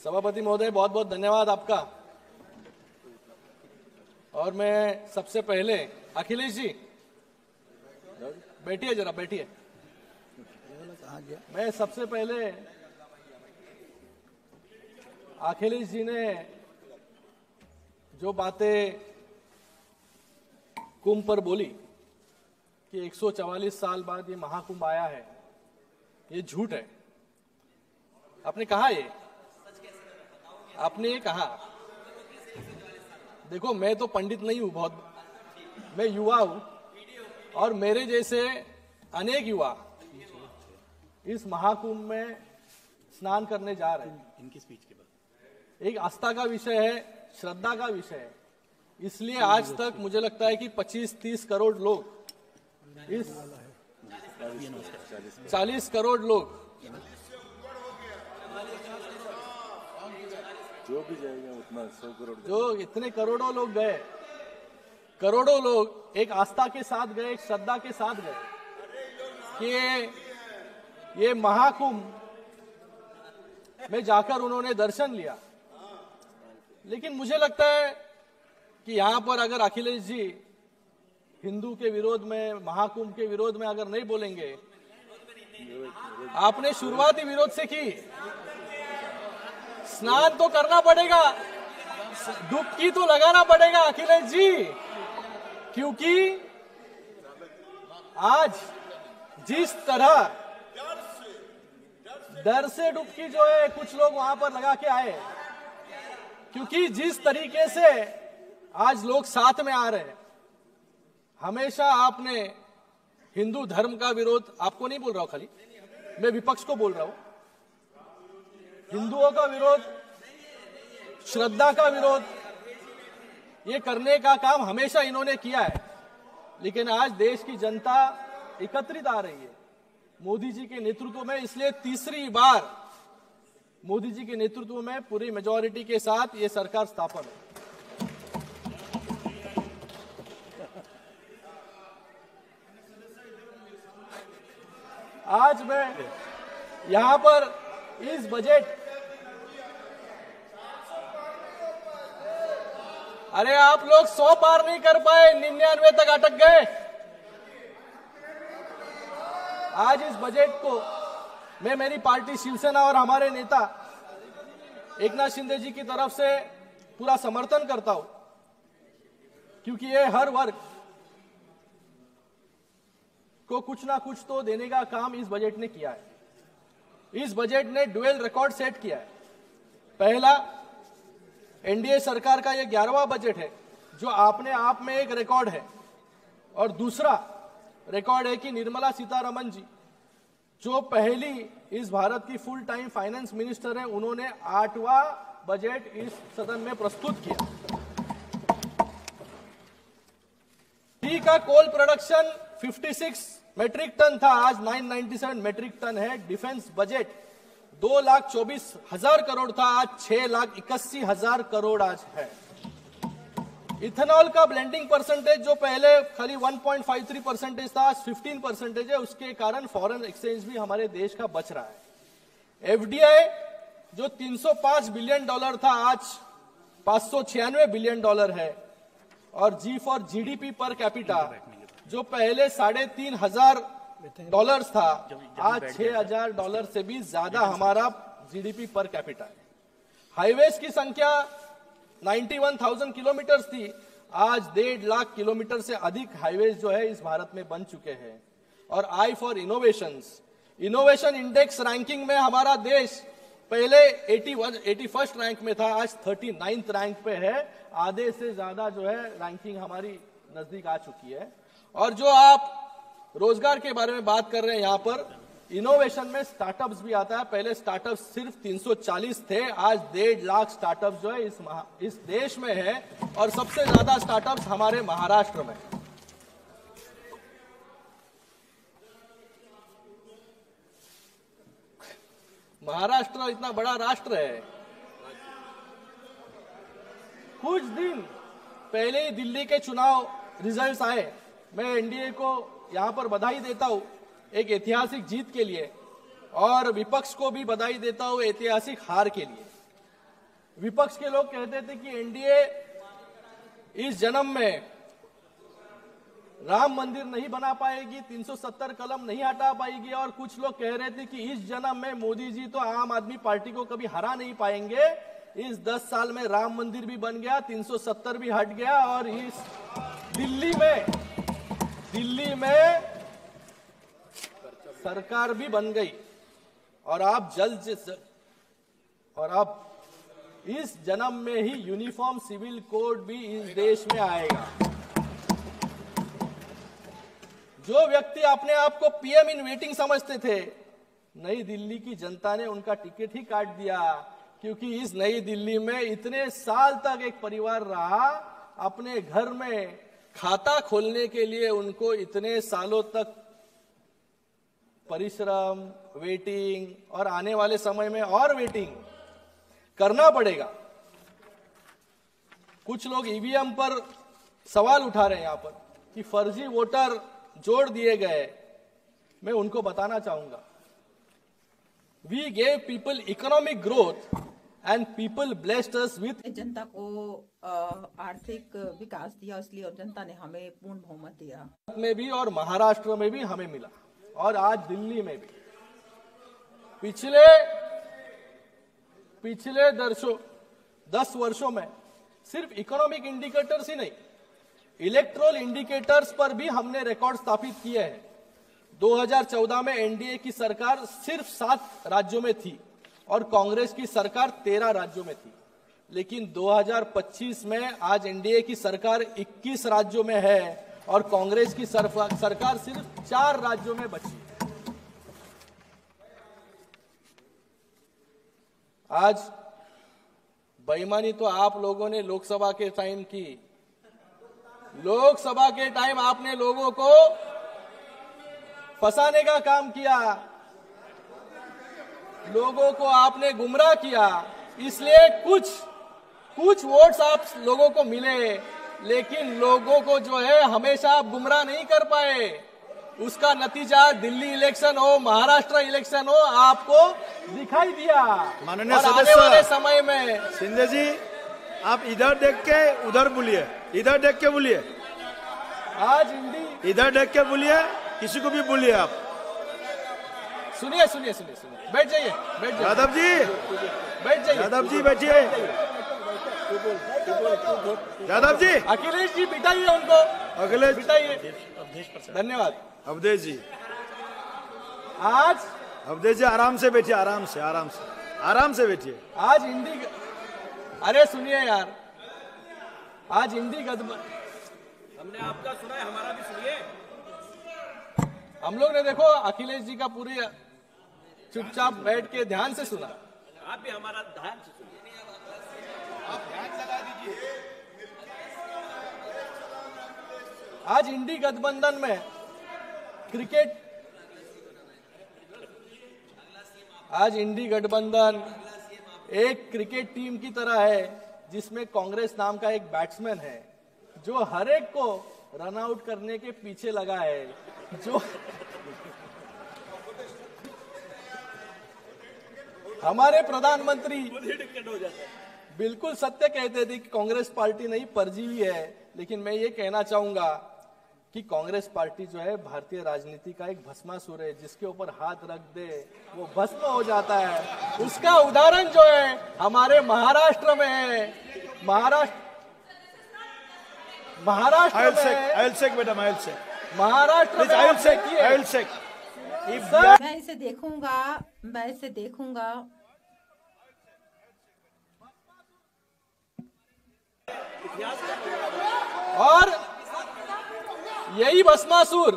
सभापति महोदय, बहुत बहुत धन्यवाद आपका। और मैं सबसे पहले अखिलेश जी बैठिए, जरा बैठिए। मैं सबसे पहले अखिलेश जी ने जो बातें कुंभ पर बोली कि 144 साल बाद ये महाकुंभ आया है, ये झूठ है। आपने कहा आपने ये कहा। देखो, मैं तो पंडित नहीं हूं, बहुत मैं युवा हूं, और मेरे जैसे अनेक युवा इस महाकुंभ में स्नान करने जा रहे हैं। इनकी स्पीच के बाद एक आस्था का विषय है, श्रद्धा का विषय है। इसलिए आज तक मुझे लगता है कि 25-30 करोड़ लोग, इस 40 करोड़ लोग, जो भी जाएगा उतना 100 करोड़, जो इतने करोड़ों लोग गए, करोड़ों लोग एक आस्था के साथ गए, एक श्रद्धा के साथ गए कि ये महाकुंभ में जाकर उन्होंने दर्शन लिया। लेकिन मुझे लगता है कि यहां पर अगर अखिलेश जी हिंदू के विरोध में, महाकुंभ के विरोध में अगर नहीं बोलेंगे, आपने शुरुआती विरोध से की, स्नान तो करना पड़ेगा, डुबकी तो लगाना पड़ेगा अखिलेश जी, क्योंकि आज जिस तरह डर से डुबकी जो है कुछ लोग वहां पर लगा के आए, क्योंकि जिस तरीके से आज लोग साथ में आ रहे हैं। हमेशा आपने हिंदू धर्म का विरोध, आपको नहीं बोल रहा हूं, खाली मैं विपक्ष को बोल रहा हूं, हिंदुओं का विरोध, श्रद्धा का विरोध, ये करने का काम हमेशा इन्होंने किया है। लेकिन आज देश की जनता एकत्रित आ रही है मोदी जी के नेतृत्व में, इसलिए तीसरी बार मोदी जी के नेतृत्व में पूरी मेजॉरिटी के साथ ये सरकार स्थापन है। आज मैं यहां पर इस बजट, अरे आप लोग 100 पार नहीं कर पाए, 99 तक अटक गए। आज इस बजट को मैं मेरी पार्टी शिवसेना और हमारे नेता एकनाथ शिंदे जी की तरफ से पूरा समर्थन करता हूं, क्योंकि ये हर वर्ग को कुछ ना कुछ तो देने का काम इस बजट ने किया है। इस बजट ने ड्यूअल रिकॉर्ड सेट किया है। पहला, एनडीए सरकार का यह 11वां बजट है जो अपने आप में एक रिकॉर्ड है, और दूसरा रिकॉर्ड है कि निर्मला सीतारमण जी, जो पहली इस भारत की फुल टाइम फाइनेंस मिनिस्टर है, उन्होंने 8वां बजट इस सदन में प्रस्तुत किया। टी का कोल प्रोडक्शन 56 मेट्रिक टन था, आज 997 मेट्रिक टन है। डिफेंस बजट 2,24,000 करोड़ था, आज 6,81,000 करोड़ आज है। इथेनॉल का ब्लेंडिंग परसेंटेज जो पहले खाली 1.53% था, आज 15% है। उसके कारण फॉरेन एक्सचेंज भी हमारे देश का बच रहा है। एफडीआई जो $305 बिलियन था, आज $596 बिलियन है। और जी फॉर जीडीपी पर कैपिटा जो पहले $3,500 था, आज $6,000 से भी ज्यादा हमारा जीडीपी पर कैपिटा है। हाईवेज की संख्या 91,000 किलोमीटर थी, आज 1.5 लाख किलोमीटर से अधिक हाईवेज जो है इस भारत में बन चुके हैं। और I for innovation index ranking में हमारा देश पहले 81st रैंक में था, आज 39th रैंक पे है। आधे से ज्यादा जो है रैंकिंग हमारी नजदीक आ चुकी है। और जो आप रोजगार के बारे में बात कर रहे हैं, यहां पर इनोवेशन में स्टार्टअप्स भी आता है। पहले स्टार्टअप्स सिर्फ 340 थे, आज 1.5 लाख स्टार्टअप्स जो है इस देश में है, और सबसे ज्यादा स्टार्टअप्स हमारे महाराष्ट्र में। महाराष्ट्र इतना बड़ा राष्ट्र है। कुछ दिन पहले ही दिल्ली के चुनाव रिजल्ट्स आए। मैं एनडीए को यहां पर बधाई देता हूं एक ऐतिहासिक जीत के लिए, और विपक्ष को भी बधाई देता हूं ऐतिहासिक हार के लिए। विपक्ष के लोग कहते थे कि एनडीए इस जन्म में राम मंदिर नहीं बना पाएगी, 370 कलम नहीं हटा पाएगी, और कुछ लोग कह रहे थे कि इस जन्म में मोदी जी तो आम आदमी पार्टी को कभी हरा नहीं पाएंगे। इस 10 साल में राम मंदिर भी बन गया, 370 भी हट गया, और इस दिल्ली में सरकार भी बन गई, और आप इस जन्म में ही यूनिफॉर्म सिविल कोड भी इस देश में आएगा। जो व्यक्ति अपने आप को पीएम इन वेटिंग समझते थे, नई दिल्ली की जनता ने उनका टिकट ही काट दिया, क्योंकि इस नई दिल्ली में इतने साल तक एक परिवार रहा, अपने घर में खाता खोलने के लिए उनको इतने सालों तक परिश्रम, वेटिंग, और आने वाले समय में और वेटिंग करना पड़ेगा। कुछ लोग ईवीएम पर सवाल उठा रहे हैं यहां पर कि फर्जी वोटर जोड़ दिए गए। मैं उनको बताना चाहूंगा, we gave people economic growth and people blessed us with. जनता को आर्थिक विकास दिया, इसलिए और जनता ने हमें पूर्ण बहुमत दिया। में भी और महाराष्ट्र में भी हमें मिला, और आज दिल्ली में भी। पिछले 10 वर्षों में सिर्फ इकोनॉमिक इंडिकेटर्स ही नहीं, इलेक्ट्रोल इंडिकेटर्स पर भी हमने रिकॉर्ड स्थापित किए हैं। 2014 में एनडीए की सरकार सिर्फ 7 राज्यों में थी और कांग्रेस की सरकार 13 राज्यों में थी, लेकिन 2025 में आज एनडीए की सरकार 21 राज्यों में है और कांग्रेस की सरकार सिर्फ 4 राज्यों में बची है। आज बेईमानी तो आप लोगों ने लोकसभा के टाइम की। लोकसभा के टाइम आपने लोगों को फंसाने का काम किया, लोगों को आपने गुमराह किया, इसलिए कुछ वोट्स आप लोगों को मिले, लेकिन लोगों को जो है हमेशा आप गुमराह नहीं कर पाए। उसका नतीजा दिल्ली इलेक्शन हो, महाराष्ट्र इलेक्शन हो, आपको दिखाई दिया। माननीय और आने वाले समय में शिंदे जी, आप इधर देख के उधर बोलिए, इधर देख के बोलिए, आज इधर देख के बोलिए, किसी को भी बोलिए आप। सुनिए, बैठ जाइए। यादव जी, बैठ जाइए। यादव जी बैठिए। यादव जी, अखिलेश जी बिठाइए उनको, अखिलेश बिठाइए। धन्यवाद। अवधेश जी, आज अवधेश जी आराम से बैठिए, आराम से बैठिए। आज अरे सुनिए यार, आज इंडी गठबंधन, हमने आपका सुना है, हमारा भी सुनिए। हम लोग ने देखो अखिलेश जी का पूरी चुपचाप बैठ के ध्यान से सुना। आप भी हमारा ध्यान से सुनिए। आप ध्यान लगा दीजिए। आज इंडी गठबंधन में आज इंडी गठबंधन एक क्रिकेट टीम की तरह है, जिसमें कांग्रेस नाम का एक बैट्समैन है जो हर एक को रन आउट करने के पीछे लगा है। जो हमारे प्रधानमंत्री बिल्कुल सत्य कहते थे कि कांग्रेस पार्टी नहीं परजीवी है, लेकिन मैं ये कहना चाहूंगा कि कांग्रेस पार्टी जो है भारतीय राजनीति का एक भस्मासुर है, जिसके ऊपर हाथ रख दे वो भस्म हो जाता है। उसका उदाहरण जो है हमारे महाराष्ट्र में है। महाराष्ट्र मैं इसे देखूंगा। और यही भस्मासुर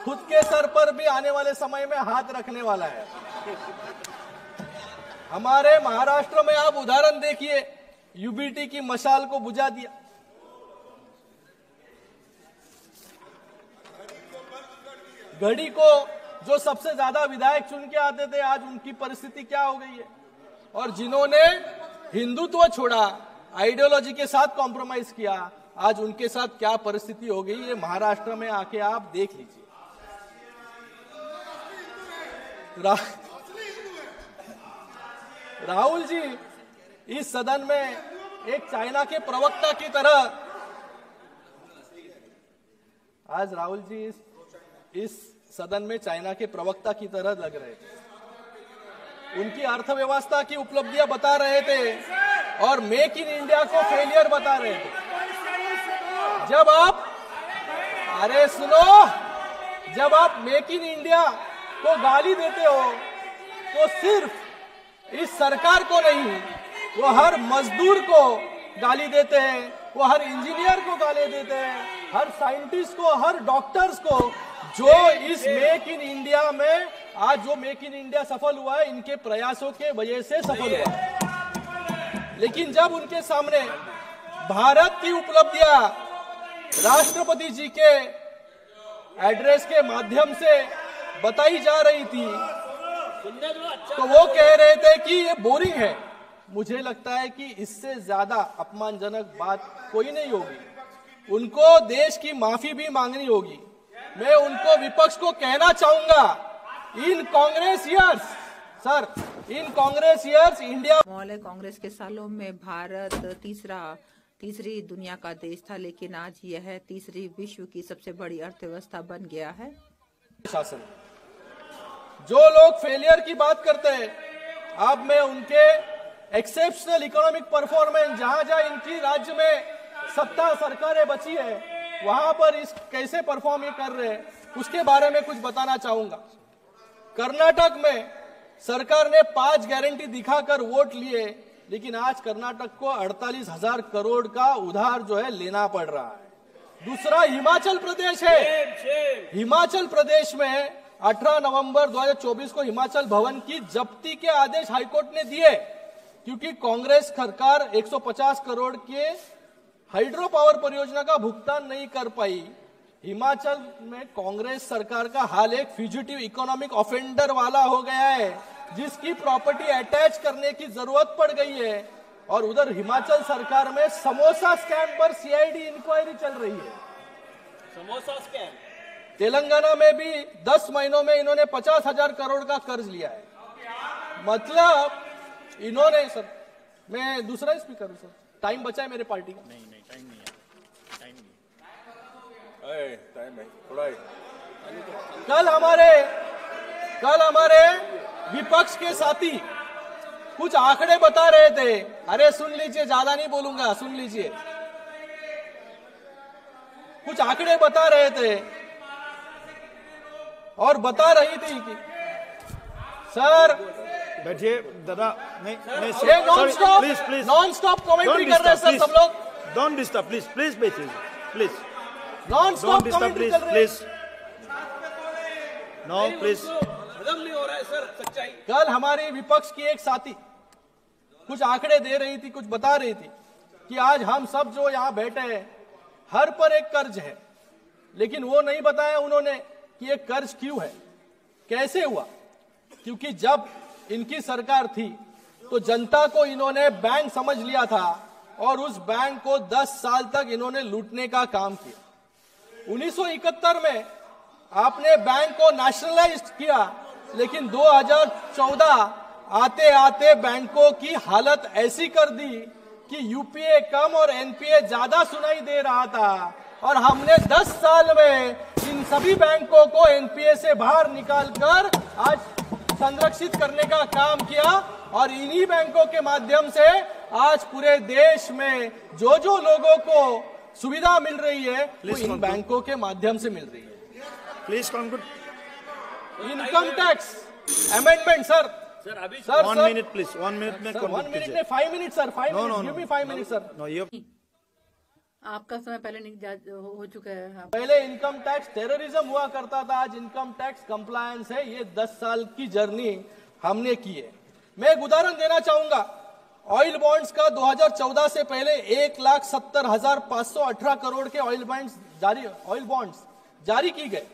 खुद के सर पर भी आने वाले समय में हाथ रखने वाला है। हमारे महाराष्ट्र में आप उदाहरण देखिए, यूबीटी की मशाल को बुझा दिया। घड़ी को जो सबसे ज्यादा विधायक चुन के आते थे, आज उनकी परिस्थिति क्या हो गई है। और जिन्होंने हिंदुत्व छोड़ा, आइडियोलॉजी के साथ कॉम्प्रोमाइज किया, आज उनके साथ क्या परिस्थिति हो गई है महाराष्ट्र में आके आप देख लीजिए। राहुल जी इस सदन में एक चाइना के प्रवक्ता की तरह, आज राहुल जी इस सदन में चाइना के प्रवक्ता की तरह लग रहे थे। उनकी अर्थव्यवस्था की उपलब्धियां बता रहे थे और मेक इन इंडिया को फेलियर बता रहे थे। जब आप, अरे सुनो, जब आप मेक इन इंडिया को गाली देते हो तो सिर्फ इस सरकार को नहीं, वो हर मजदूर को गाली देते हैं, वो हर इंजीनियर को गाली देते हैं, हर साइंटिस्ट को, हर डॉक्टर्स को, जो इस मेक इन इंडिया में, आज जो मेक इन इंडिया सफल हुआ है इनके प्रयासों के वजह से सफल हुआ है। लेकिन जब उनके सामने भारत की उपलब्धियां राष्ट्रपति जी के एड्रेस के माध्यम से बताई जा रही थी तो वो कह रहे थे कि ये बोरिंग है। मुझे लगता है कि इससे ज्यादा अपमानजनक बात कोई नहीं होगी। उनको देश की माफी भी मांगनी होगी। मैं उनको, विपक्ष को कहना चाहूंगा, इन कांग्रेस ईयर्स, सर, इन कांग्रेस ईयर्स इंडिया, मौले कांग्रेस के सालों में भारत तीसरी दुनिया का देश था, लेकिन आज यह तीसरी विश्व की सबसे बड़ी अर्थव्यवस्था बन गया है। शासन, जो लोग फेलियर की बात करते हैं, अब मैं उनके एक्सेप्शनल इकोनॉमिक परफॉर्मेंस, जहां जहां इनकी राज्य में सत्ता सरकारें बची है, वहां पर इस कैसे परफॉर्म ये कर रहे हैं उसके बारे में कुछ बताना चाहूंगा। कर्नाटक में सरकार ने 5 गारंटी दिखाकर वोट लिए, लेकिन आज कर्नाटक को 48,000 करोड़ का उधार जो है लेना पड़ रहा है। दूसरा हिमाचल प्रदेश है। हिमाचल प्रदेश में 18 नवंबर 2024 को हिमाचल भवन की जब्ती के आदेश हाईकोर्ट ने दिए, क्योंकि कांग्रेस सरकार 150 करोड़ के हाइड्रो पावर परियोजना का भुगतान नहीं कर पाई। हिमाचल में कांग्रेस सरकार का हाल एक फ्यूजिटिव इकोनॉमिक ऑफेंडर वाला हो गया है, जिसकी प्रॉपर्टी अटैच करने की जरूरत पड़ गई है। और उधर हिमाचल सरकार में समोसा स्कैम पर सीआईडी इंक्वायरी चल रही है। समोसा स्कैम। तेलंगाना में भी 10 महीनों में इन्होंने 50,000 करोड़ का कर्ज लिया है। मतलब इन्होंने, सर मैं दूसरा स्पीकर हूं सर, टाइम बचा है मेरे पार्टी का? नहीं टाइम नहीं है, टाइम है थोड़ा है। कल हमारे विपक्ष के साथी कुछ आंकड़े बता रहे थे। अरे सुन लीजिए, ज्यादा नहीं बोलूंगा, सुन लीजिए। कुछ आंकड़े बता रहे थे और बता रही थी कि सर, बैठिए दादा, नहीं नॉन स्टॉप कमेंट्री कर रहे हैं सर सब लोग। डोंट डिस्टर्ब, प्लीज बैठिए, प्लीज नॉन स्टॉप कमेंट्री कर रहे हैं। No please. हजम नहीं हो रहा है सर, सच्चाई। कल हमारे विपक्ष की एक साथी कुछ आंकड़े दे रही थी, कुछ बता रही थी कि आज हम सब जो यहाँ बैठे हैं, हर पर एक कर्ज है, लेकिन वो नहीं बताया उन्होंने कि ये कर्ज क्यों है, कैसे हुआ। क्योंकि जब इनकी सरकार थी तो जनता को इन्होंने बैंक समझ लिया था और उस बैंक को 10 साल तक इन्होंने लूटने का काम किया। 1971 में आपने बैंक को नेशनलाइज किया, लेकिन 2014 आते आते बैंकों की हालत ऐसी कर दी कि यूपीए कम और एनपीए ज्यादा सुनाई दे रहा था। और हमने 10 साल में इन सभी बैंकों को एनपीए से बाहर निकालकर आज संरक्षित करने का काम किया। और इन्हीं बैंकों के माध्यम से आज पूरे देश में जो जो लोगों को सुविधा मिल रही है वो इन बैंकों के माध्यम से मिल रही है। Please conclude. Income tax amendment sir, sir अभी सर 1 मिनट प्लीज, 1 मिनट में 1 मिनट में 5 minute sir, 5 minute, give me 5 minute sir. No, ये आपका समय पहले हो चुका है। पहले इनकम टैक्स टेररिज्म हुआ करता था, आज इनकम टैक्स कंप्लायंस है। ये 10 साल की जर्नी हमने की है। मैं एक उदाहरण देना चाहूंगा। ऑयल बॉन्ड्स का 2014 से पहले 1,70,518 करोड़ के ऑयल बॉन्ड्स जारी की गए,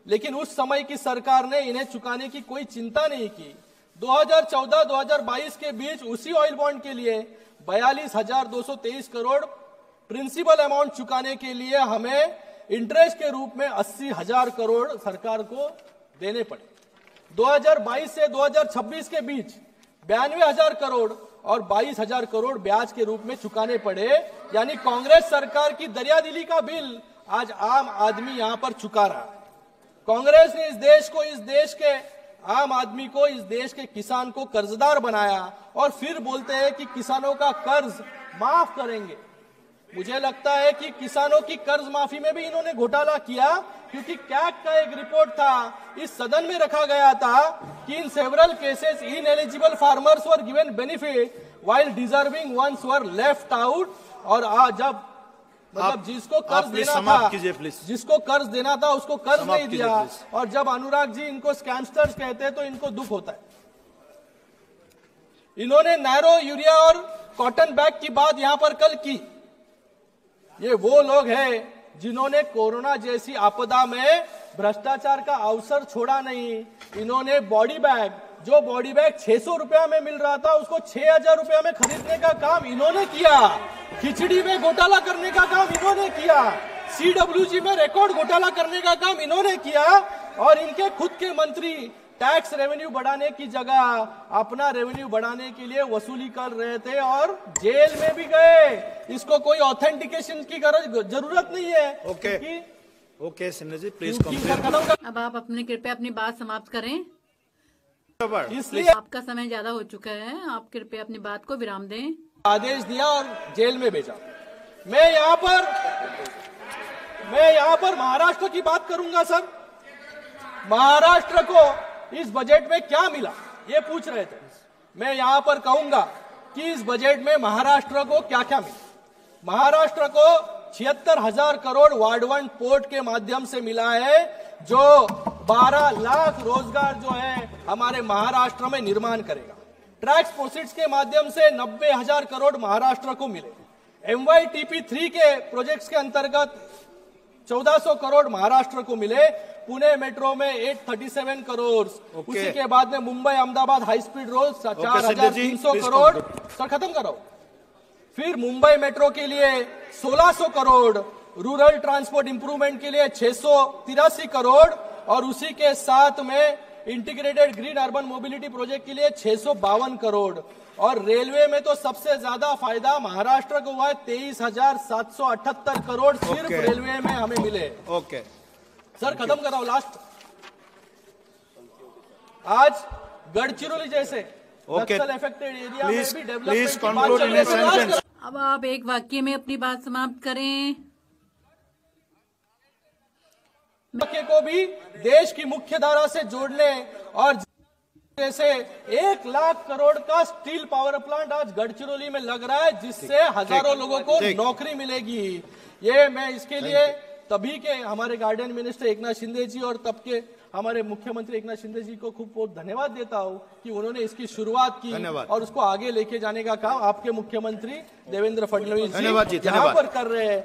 लेकिन उस समय की सरकार ने इन्हें चुकाने की कोई चिंता नहीं की। 2014-2022 के बीच उसी ऑयल बॉन्ड के लिए 42,223 करोड़ प्रिंसिपल अमाउंट चुकाने के लिए हमें इंटरेस्ट के रूप में 80,000 करोड़ सरकार को देने पड़े। 2022 से 2026 के बीच 92,000 करोड़ और 22,000 करोड़ ब्याज के रूप में चुकाने पड़े। यानी कांग्रेस सरकार की दरियादिली का बिल आज आम आदमी यहां पर चुका रहा है। कांग्रेस ने इस देश के आम आदमी को, इस देश के किसान को कर्जदार बनाया और फिर बोलते हैं कि किसानों का कर्ज माफ करेंगे। मुझे लगता है कि किसानों की कर्ज माफी में भी इन्होंने घोटाला किया, क्योंकि कैग का एक रिपोर्ट था, इस सदन में रखा गया था कि in several cases ineligible farmers were given benefit while deserving ones were left out. और जब मतलब जिसको कर्ज देना था उसको कर्ज नहीं दिया। और जब अनुराग जी इनको स्कैमस्टर्स कहते हैं तो इनको दुख होता है। इन्होंने नैरो यूरिया और कॉटन बैग की बात यहां पर कल की। ये वो लोग हैं जिन्होंने कोरोना जैसी आपदा में भ्रष्टाचार का अवसर छोड़ा नहीं। इन्होंने बॉडी बैग, जो बॉडी बैग 600 रुपया में मिल रहा था, उसको 6,000 रुपया में खरीदने का काम इन्होंने किया। खिचड़ी में घोटाला करने का काम इन्होंने किया। CWG में रिकॉर्ड घोटाला करने का काम इन्होंने किया। और इनके खुद के मंत्री टैक्स रेवेन्यू बढ़ाने की जगह अपना रेवेन्यू बढ़ाने के लिए वसूली कर रहे थे और जेल में भी गए। इसको कोई ऑथेंटिकेशन की जरूरत नहीं है। ओके सिन्हा जी, प्लीज अब आप अपने कृपया अपनी बात समाप्त करें। इसलिए आपका समय ज्यादा हो चुका है, आप कृपया अपनी बात को विराम दें। आदेश दिया और जेल में भेजा। मैं यहां पर महाराष्ट्र की बात करूंगा। सर, महाराष्ट्र को इस बजट में क्या मिला ये पूछ रहे थे। मैं यहां पर कहूंगा कि इस बजट में महाराष्ट्र को क्या क्या मिला। महाराष्ट्र को 76,000 करोड़ वार्ड 1 पोर्ट के माध्यम से मिला है, जो 12 लाख रोजगार जो है हमारे महाराष्ट्र में निर्माण करेगा। टैक्स प्रोसीड्स के माध्यम से 90,000 करोड़ महाराष्ट्र को मिले। MYTP3 के प्रोजेक्ट्स के अंतर्गत 1400 करोड़ महाराष्ट्र को मिले। पुणे मेट्रो में 837 करोड़। उसी के बाद में Mumbai Ahmedabad high speed road 4,300 crore. Sir खत्म करो। फिर मुंबई मेट्रो के लिए 1,600 करोड़, रूरल ट्रांसपोर्ट इंप्रूवमेंट के लिए 683 करोड़ और उसी के साथ में integrated green urban mobility project के लिए 652 करोड़। और रेलवे में तो सबसे ज्यादा फायदा महाराष्ट्र को हुआ है, 23,778 करोड़ सिर्फ रेलवे में हमें मिले। सर खत्म कराओ लास्ट। आज गढ़चिरौली जैसे नक्सल अफेक्टेड एरिया में भी डेवलपमेंट की बात चल रही है। अब आप एक वाक्य में अपनी बात समाप्त करें। को भी देश की मुख्य धारा से जोड़ने और जैसे 1 लाख करोड़ का स्टील पावर प्लांट आज गढ़चिरौली में लग रहा है, जिससे हजारों लोगों को नौकरी मिलेगी। ये मैं इसके लिए तभी के हमारे गार्डन मिनिस्टर एकनाथ शिंदे जी और तब के हमारे मुख्यमंत्री एकनाथ शिंदे जी को खूब बहुत धन्यवाद देता हूं कि उन्होंने इसकी शुरुआत की और उसको आगे लेके जाने का काम आपके मुख्यमंत्री देवेंद्र फडणवीस जी यहाँ पर कर रहे हैं।